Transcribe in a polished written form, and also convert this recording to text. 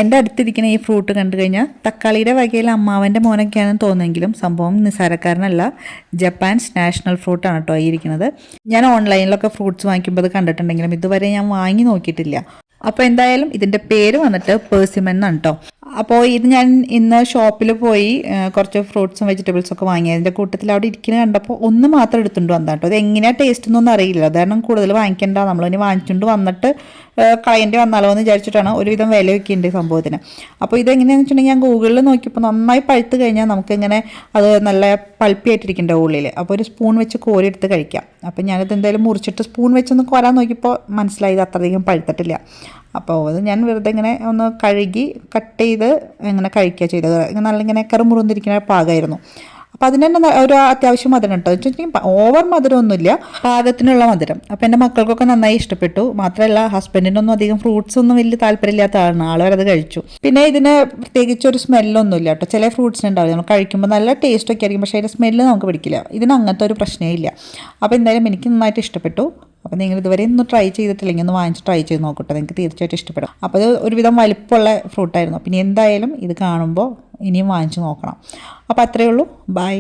എൻ്റെ അടുത്തിരിക്കുന്ന ഈ ഫ്രൂട്ട് കണ്ടു കഴിഞ്ഞാൽ തക്കാളിയുടെ വകയിൽ അമ്മാവൻ്റെ മോനൊക്കെയാണെന്ന് തോന്നുമെങ്കിലും സംഭവം നിസ്സാരക്കാരനല്ല. ജപ്പാൻസ് നാഷണൽ ഫ്രൂട്ടാണ് കേട്ടോ ഈ ഇരിക്കുന്നത്. ഞാൻ ഓൺലൈനിലൊക്കെ ഫ്രൂട്ട്സ് വാങ്ങിക്കുമ്പോൾ അത് കണ്ടിട്ടുണ്ടെങ്കിലും ഇതുവരെ ഞാൻ വാങ്ങി നോക്കിയിട്ടില്ല. അപ്പോൾ എന്തായാലും ഇതിൻ്റെ പേര് വന്നിട്ട് പേഴ്സിമൻ എന്നാണ് കേട്ടോ. അപ്പോൾ ഇത് ഞാൻ ഇന്ന് ഷോപ്പിൽ പോയി കുറച്ച് ഫ്രൂട്ട്സും വെജിറ്റബിൾസും ഒക്കെ വാങ്ങി. അതിൻ്റെ കൂട്ടത്തിൽ അവിടെ ഇരിക്കുന്നത് കണ്ടപ്പോൾ ഒന്ന് മാത്രം എടുത്തുകൊണ്ട് വന്നാൽ കേട്ടോ. അത് എങ്ങനെയാണ് ടേസ്റ്റ് എന്നൊന്നും അറിയില്ല. കാരണം കൂടുതൽ വാങ്ങിക്കേണ്ട, നമ്മളിനി വാങ്ങിച്ചുകൊണ്ട് വന്നിട്ട് കളയേണ്ടി വന്നാലോ എന്ന് വിചാരിച്ചിട്ടാണ്. ഒരുവിധം വില വയ്ക്കുന്നുണ്ട് ഈ സംഭവത്തിന്. അപ്പോൾ ഇതെങ്ങനെയാണെന്ന് വെച്ചിട്ടുണ്ടെങ്കിൽ ഞാൻ ഗൂഗിളിൽ നോക്കിയപ്പോൾ നന്നായി പഴുത്ത് കഴിഞ്ഞാൽ നമുക്കിങ്ങനെ അത് നല്ല പൾപ്പിയായിട്ടിരിക്കേണ്ട ഉള്ളിൽ. അപ്പോൾ ഒരു സ്പൂൺ വെച്ച് കോരി എടുത്ത് കഴിക്കാം. അപ്പോൾ ഞാനിത് എന്തായാലും മുറിച്ചിട്ട് സ്പൂൺ വെച്ചൊന്ന് കോരാൻ നോക്കിയപ്പോൾ മനസ്സിലായി ഇത് അത്രയധികം പഴുത്തിട്ടില്ല. അപ്പോൾ അത് ഞാൻ വെറുതെ ഇങ്ങനെ ഒന്ന് കഴുകി കട്ട് ചെയ്ത് ഇങ്ങനെ കഴിക്കുക ചെയ്തത്. നല്ല ഇങ്ങനെ കറുമുറുന്നിരിക്കുന്ന പാകമായിരുന്നു. അപ്പോൾ അതിന് തന്നെ ഒരു അത്യാവശ്യം മധുരം കേട്ടോ. വെച്ചിട്ടുണ്ടെങ്കിൽ ഓവർ മധുരമൊന്നുമില്ല, പാകത്തിനുള്ള മധുരം. അപ്പോൾ എൻ്റെ മക്കൾക്കൊക്കെ നന്നായി ഇഷ്ടപ്പെട്ടു. മാത്രമല്ല ഹസ്ബൻഡിനൊന്നും അധികം ഫ്രൂട്ട്സ് ഒന്നും വലിയ താല്പര്യമില്ലാത്ത ആളാണ്. ആളവരത് കഴിച്ചു. പിന്നെ ഇതിന് പ്രത്യേകിച്ച് ഒരു സ്മെല്ലൊന്നുമില്ല കേട്ടോ. ചില ഫ്രൂട്ട്സിന് ഉണ്ടാവില്ല, നമ്മൾ കഴിക്കുമ്പോൾ നല്ല ടേസ്റ്റൊക്കെ ആയിരിക്കും, പക്ഷേ അതിൻ്റെ സ്മെല്ല് നമുക്ക് പിടിക്കില്ല. ഇതിന് അങ്ങനത്തെ ഒരു പ്രശ്നമേ ഇല്ല. അപ്പോൾ എന്തായാലും എനിക്ക് നന്നായിട്ട് ഇഷ്ടപ്പെട്ടു. അപ്പോൾ നിങ്ങൾ ഇതുവരെ ഒന്നും ട്രൈ ചെയ്തിട്ടില്ലെങ്കിൽ ഒന്ന് വാങ്ങിച്ച് ട്രൈ ചെയ്ത് നോക്കട്ടെ, നിങ്ങൾക്ക് തീർച്ചയായിട്ടും ഇഷ്ടപ്പെടും. അപ്പോൾ അത് ഒരുവിധം വലിപ്പമുള്ള ഫ്രൂട്ടായിരുന്നു. പിന്നെ എന്തായാലും ഇത് കാണുമ്പോൾ ഇനിയും വാങ്ങിച്ച് നോക്കണം. അപ്പോൾ അത്രയേ ഉള്ളൂ. ബൈ.